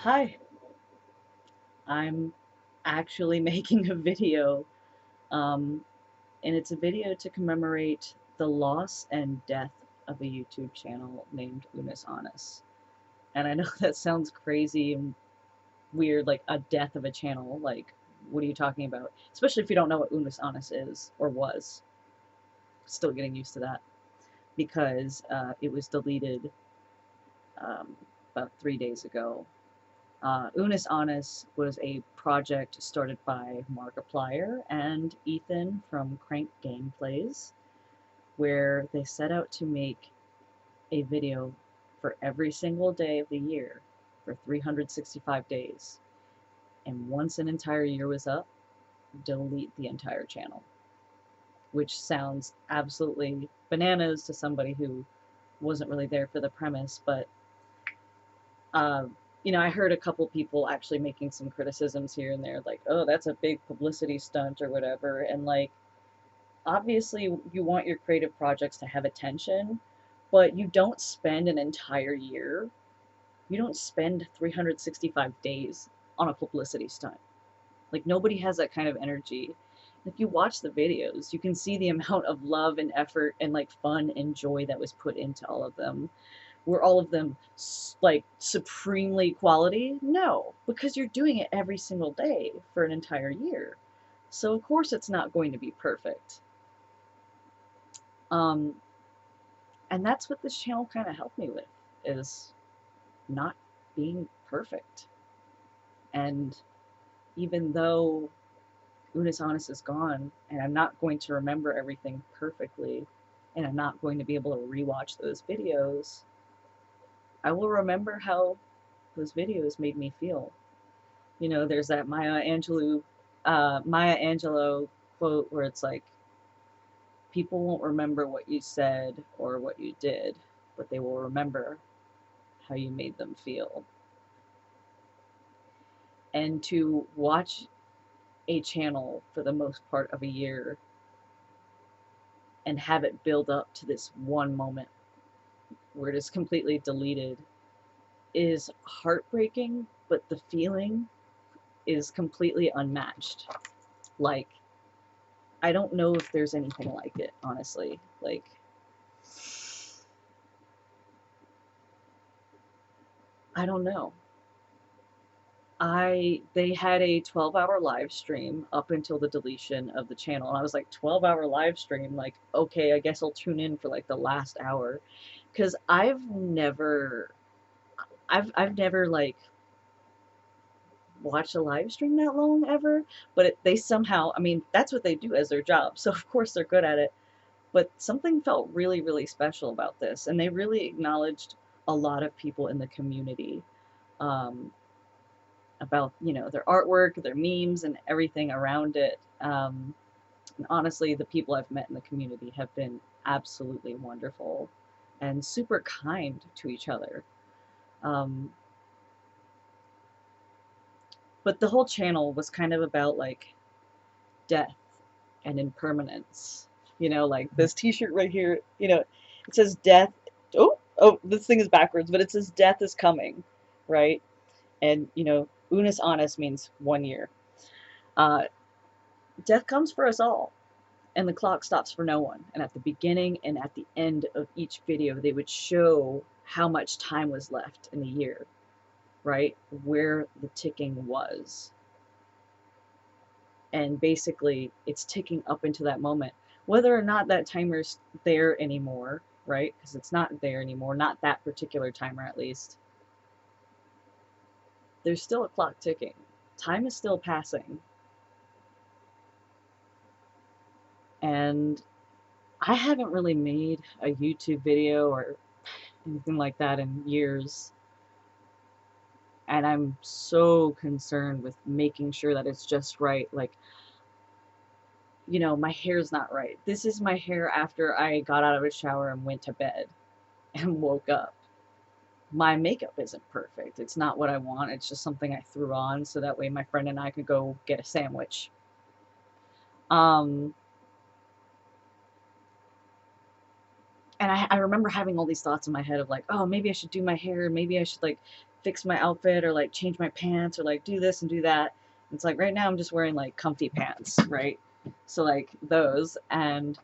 Hi, I'm actually making a video, um, and it's a video to commemorate the loss and death of a YouTube channel named Unus Annus. And I know that sounds crazy and weird, like a death of a channel. Like, what are you talking about? Especially if you don't know what Unus Annus is or was. Still getting used to that because it was deleted um, about 3 days ago. Unus Annus was a project started by Markiplier and Ethan from Crank Gameplays, where they set out to make a video for every single day of the year for 365 days. And once an entire year was up, delete the entire channel, which sounds absolutely bananas to somebody who wasn't really there for the premise, but uh, I heard a couple people actually making some criticisms here and there, like, oh, that's a big publicity stunt or whatever. And like, obviously, you want your creative projects to have attention, but you don't spend an entire year, you don't spend 365 days on a publicity stunt. Like, nobody has that kind of energy. If you watch the videos, you can see the amount of love and effort and like fun and joy that was put into all of them. Were all of them like supremely quality? No, because you're doing it every single day for an entire year. So of course it's not going to be perfect. Um, and that's what this channel kind of helped me with, is not being perfect. And even though Unus Annus is gone, and I'm not going to remember everything perfectly, and I'm not going to be able to rewatch those videos, I will remember how those videos made me feel. There's that Maya Angelou quote where it's like, people won't remember what you said or what you did, but they will remember how you made them feel. And to watch a channel for the most part of a year and have it build up to this one moment where it is completely deleted is heartbreaking, but the feeling is completely unmatched. Like, I don't know if there's anything like it, honestly. Like, I don't know. They had a 12-hour live stream up until the deletion of the channel, and I was like, 12-hour live stream, like, okay, I guess I'll tune in for like the last hour, because I've never like watched a live stream that long ever, but they somehow, I mean, that's what they do as their job, so of course they're good at it. But something felt really, really special about this, and they really acknowledged a lot of people in the community. Um, about their artwork, their memes, and everything around it. And honestly, the people I've met in the community have been absolutely wonderful and super kind to each other. Um, but the whole channel was kind of about like death and impermanence. Like this T-shirt right here. It says death. Oh, this thing is backwards, but it says death is coming, right? And Unus Annus means 1 year. Uh, Death comes for us all, and the clock stops for no one. And at the beginning and at the end of each video, they would show how much time was left in the year, right? Where the ticking was. And basically, it's ticking up into that moment. Whether or not that timer's there anymore, right? Because it's not there anymore, not that particular timer at least. There's still a clock ticking. Time is still passing. And I haven't really made a YouTube video or anything like that in years. And I'm so concerned with making sure that it's just right. Like, my hair's not right. This is my hair after I got out of a shower and went to bed and woke up. My makeup isn't perfect. It's not what I want. It's just something I threw on so that way my friend and I could go get a sandwich. Um, and I remember having all these thoughts in my head of like, oh, maybe I should do my hair. Maybe I should like fix my outfit or like change my pants or like do this and do that. It's like right now I'm just wearing like comfy pants, right? So like those, and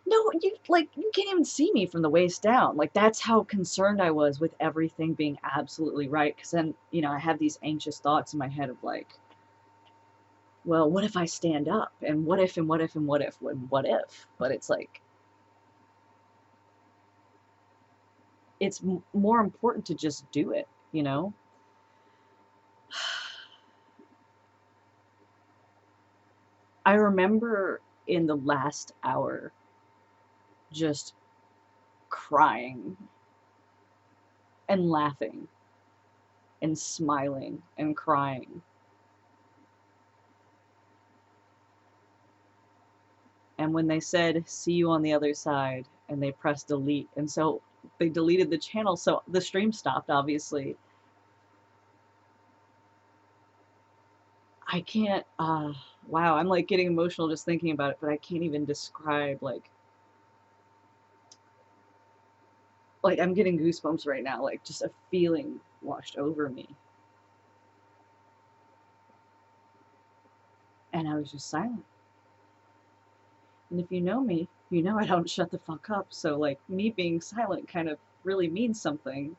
no, you can't even see me from the waist down. Like that's how concerned I was with everything being absolutely right. Because then, you know, I have these anxious thoughts in my head of like, well, what if I stand up? And what if, and what if, and what if, and what if? But it's like, it's more important to just do it, you know? I remember in the last hour just crying and laughing and smiling and crying. And when they said, see you on the other side, and they pressed delete, and so they deleted the channel, so the stream stopped, obviously. I can't, wow, I'm like getting emotional just thinking about it, but I can't even describe, like I'm getting goosebumps right now, like just a feeling washed over me. And I was just silent. And if you know me, you know I don't shut the fuck up, so like me being silent kind of really means something.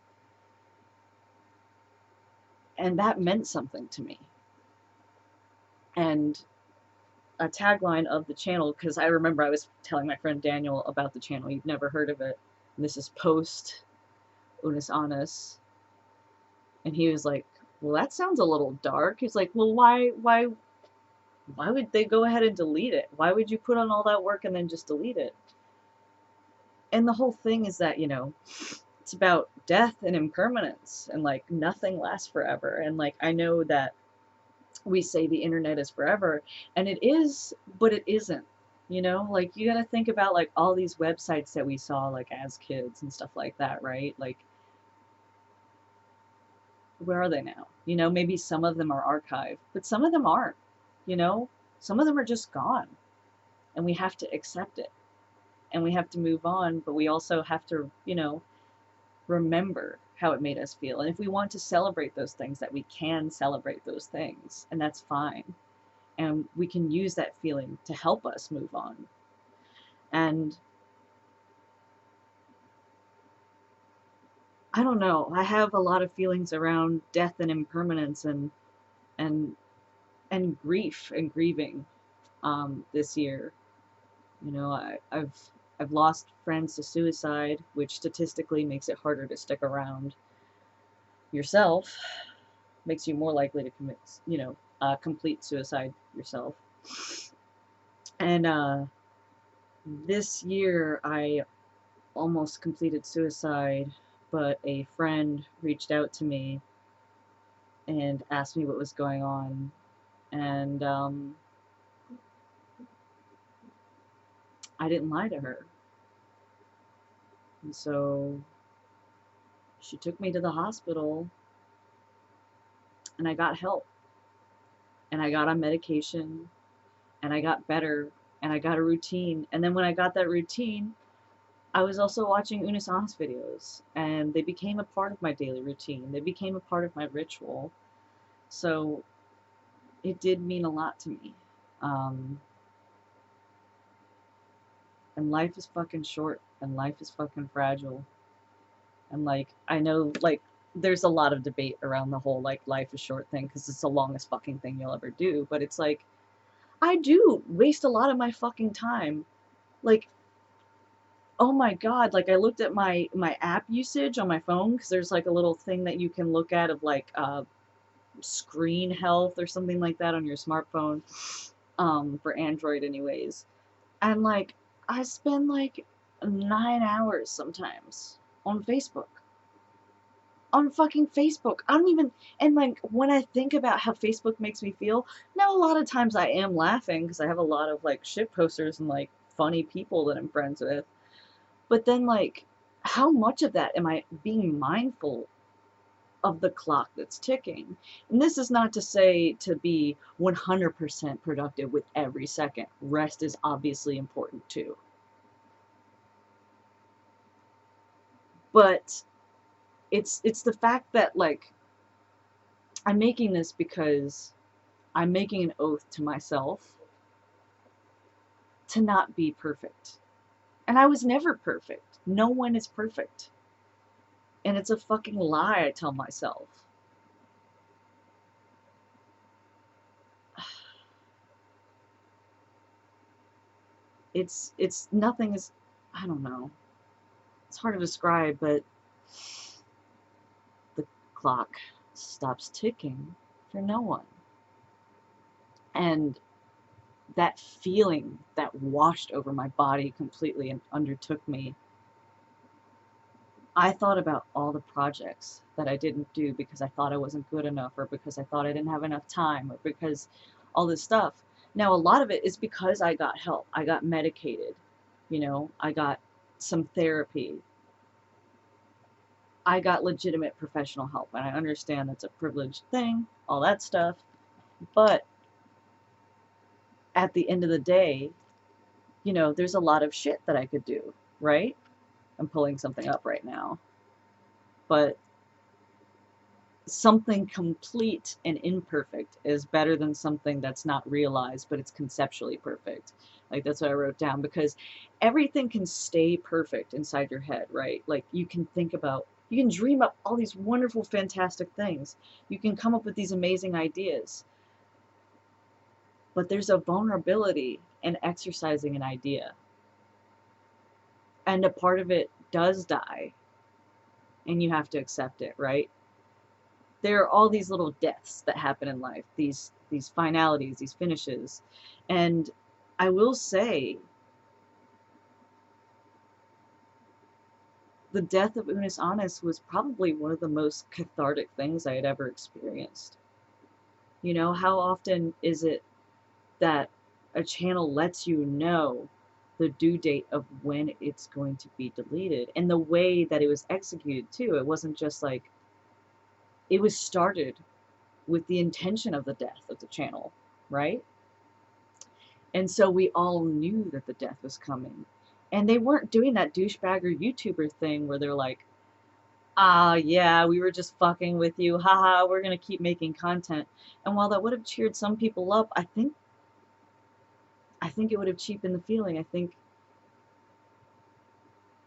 And that meant something to me. And a tagline of the channel, because I remember I was telling my friend Daniel about the channel, you've never heard of it. And this is post Unus Annus. And he was like, well, that sounds a little dark. He's like, well, why would they go ahead and delete it? Why would you put on all that work and then just delete it? And the whole thing is that, you know, it's about death and impermanence, and like nothing lasts forever. And like I know that we say the internet is forever, and it is, but it isn't. You know, like you gotta think about like all these websites that we saw like as kids and stuff like that, right? Like where are they now? You know, maybe some of them are archived, but some of them aren't. You know, some of them are just gone, and we have to accept it, and we have to move on, but we also have to, you know, remember how it made us feel. And if we want to celebrate those things, that we can celebrate those things, and that's fine. And we can use that feeling to help us move on. And I don't know, I have a lot of feelings around death and impermanence and grief and grieving this year. You know, I've lost friends to suicide, which statistically makes it harder to stick around yourself, makes you more likely to commit, you know, complete suicide yourself. And this year I almost completed suicide, but a friend reached out to me and asked me what was going on. And I didn't lie to her. And so she took me to the hospital, and I got help. And I got on medication, and I got better, and I got a routine. And then when I got that routine, I was also watching Unus Annus videos, and they became a part of my daily routine. They became a part of my ritual. So it did mean a lot to me. And life is fucking short, and life is fucking fragile. And like, I know, like, there's a lot of debate around the whole, like, life is short thing, because it's the longest fucking thing you'll ever do. But it's like, I do waste a lot of my fucking time. Like, oh my god, like I looked at my app usage on my phone, because there's like a little thing that you can look at of like screen health or something like that on your smartphone, for Android anyways. And like I spend like 9 hours sometimes on Facebook. On fucking Facebook. I don't even, and like when I think about how Facebook makes me feel, now a lot of times I am laughing because I have a lot of like shit posters and like funny people that I'm friends with. But then, like, how much of that am I being mindful of the clock that's ticking? And this is not to say to be 100% productive with every second. Rest is obviously important too. But it's the fact that, like, I'm making this because I'm making an oath to myself to not be perfect. And I was never perfect. No one is perfect. And it's a fucking lie I tell myself. It's nothing is, I don't know. It's hard to describe, but the clock stops ticking for no one. And that feeling that washed over my body completely and undertook me, I thought about all the projects that I didn't do because I thought I wasn't good enough, or because I thought I didn't have enough time, or because all this stuff. Now, a lot of it is because I got help. I got medicated, I got some therapy. I got legitimate professional help, and I understand that's a privileged thing, all that stuff. But at the end of the day, there's a lot of shit that I could do, right? I'm pulling something up right now. But something complete and imperfect is better than something that's not realized, but it's conceptually perfect. Like, that's what I wrote down, because everything can stay perfect inside your head, right? Like, you can dream up all these wonderful, fantastic things. You can come up with these amazing ideas. But there's a vulnerability in exercising an idea. And a part of it does die. And you have to accept it, right? There are all these little deaths that happen in life, these finalities, these finishes. And I will say, the death of Unus Annus was probably one of the most cathartic things I had ever experienced. How often is it that a channel lets you know the due date of when it's going to be deleted, and the way that it was executed too? It wasn't just like, it was started with the intention of the death of the channel, right? And so we all knew that the death was coming. And they weren't doing that douchebagger YouTuber thing where they're like, yeah, we were just fucking with you. Haha, we're going to keep making content. And while that would have cheered some people up, I think it would have cheapened the feeling. I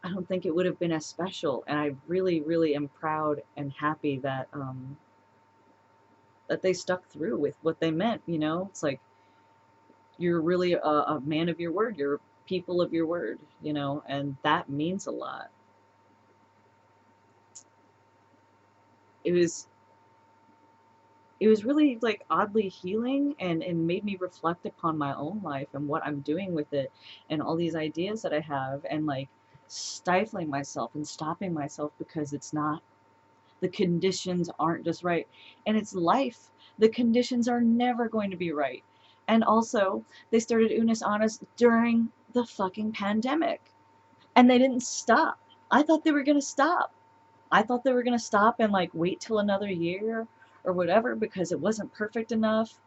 don't think it would have been as special. And I really, really am proud and happy that that they stuck through with what they meant. It's like, you're really a man of your word. You're people of your word, and that means a lot. It was really, like, oddly healing, and made me reflect upon my own life and what I'm doing with it, and all these ideas that I have, and, like, stifling myself and stopping myself because the conditions aren't just right. And it's life. The conditions are never going to be right. And also, they started Unus Annus during the fucking pandemic. And they didn't stop. I thought they were going to stop. I thought they were going to stop and, like, wait till another year or whatever, because it wasn't perfect enough.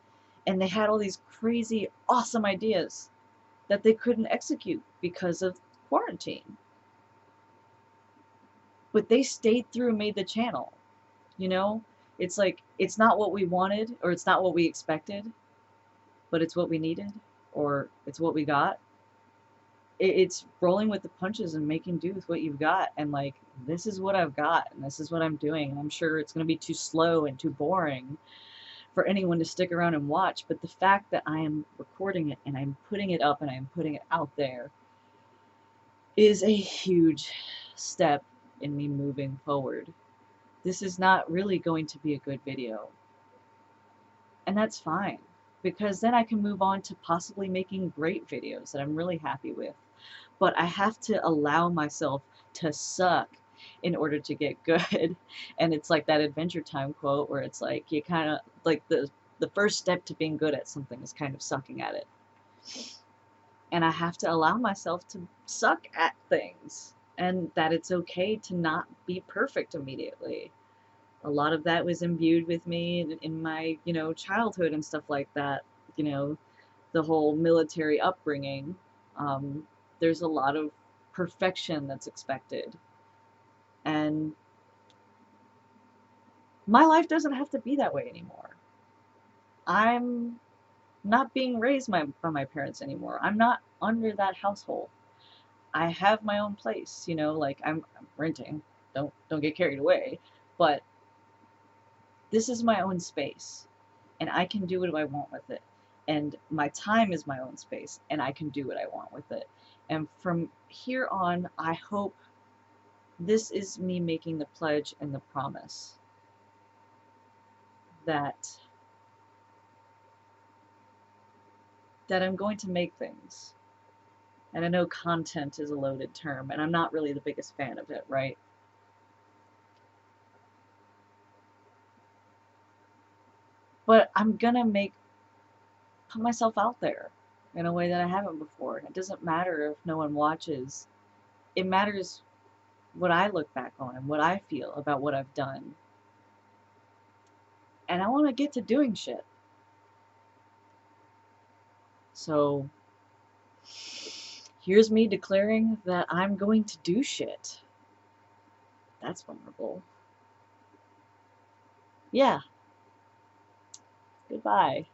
And they had all these crazy, awesome ideas that they couldn't execute because of quarantine. But they stayed through and made the channel. It's like, it's not what we wanted, or it's not what we expected, but it's what we needed, or it's what we got. It's rolling with the punches and making do with what you've got. And, like, this is what I've got, and this is what I'm doing. And I'm sure it's going to be too slow and too boring for anyone to stick around and watch. But the fact that I am recording it, and I'm putting it up, and I'm putting it out there, is a huge step in me moving forward. This is not really going to be a good video. And that's fine, because then I can move on to possibly making great videos that I'm really happy with. But I have to allow myself to suck in order to get good. And it's like that Adventure Time quote where it's like, you kind of, like, the first step to being good at something is kind of sucking at it. And I have to allow myself to suck at things, and that it's okay to not be perfect immediately. A lot of that was imbued with me in my, childhood and stuff like that. The whole military upbringing. There's a lot of perfection that's expected. And My life doesn't have to be that way anymore. I'm not being raised by my parents anymore. I'm not under that household. I have my own place, you know, like I'm renting. Don't get carried away, but this is my own space and I can do what I want with it. And my time is my own space and I can do what I want with it. And from here on, I hope this is me making the pledge and the promise that I'm going to make things. And I know content is a loaded term, and I'm not really the biggest fan of it, right? But I'm gonna put myself out there in a way that I haven't before. It doesn't matter if no one watches. It matters what I look back on and what I feel about what I've done. And I want to get to doing shit. So here's me declaring that I'm going to do shit. That's vulnerable. Yeah. Goodbye.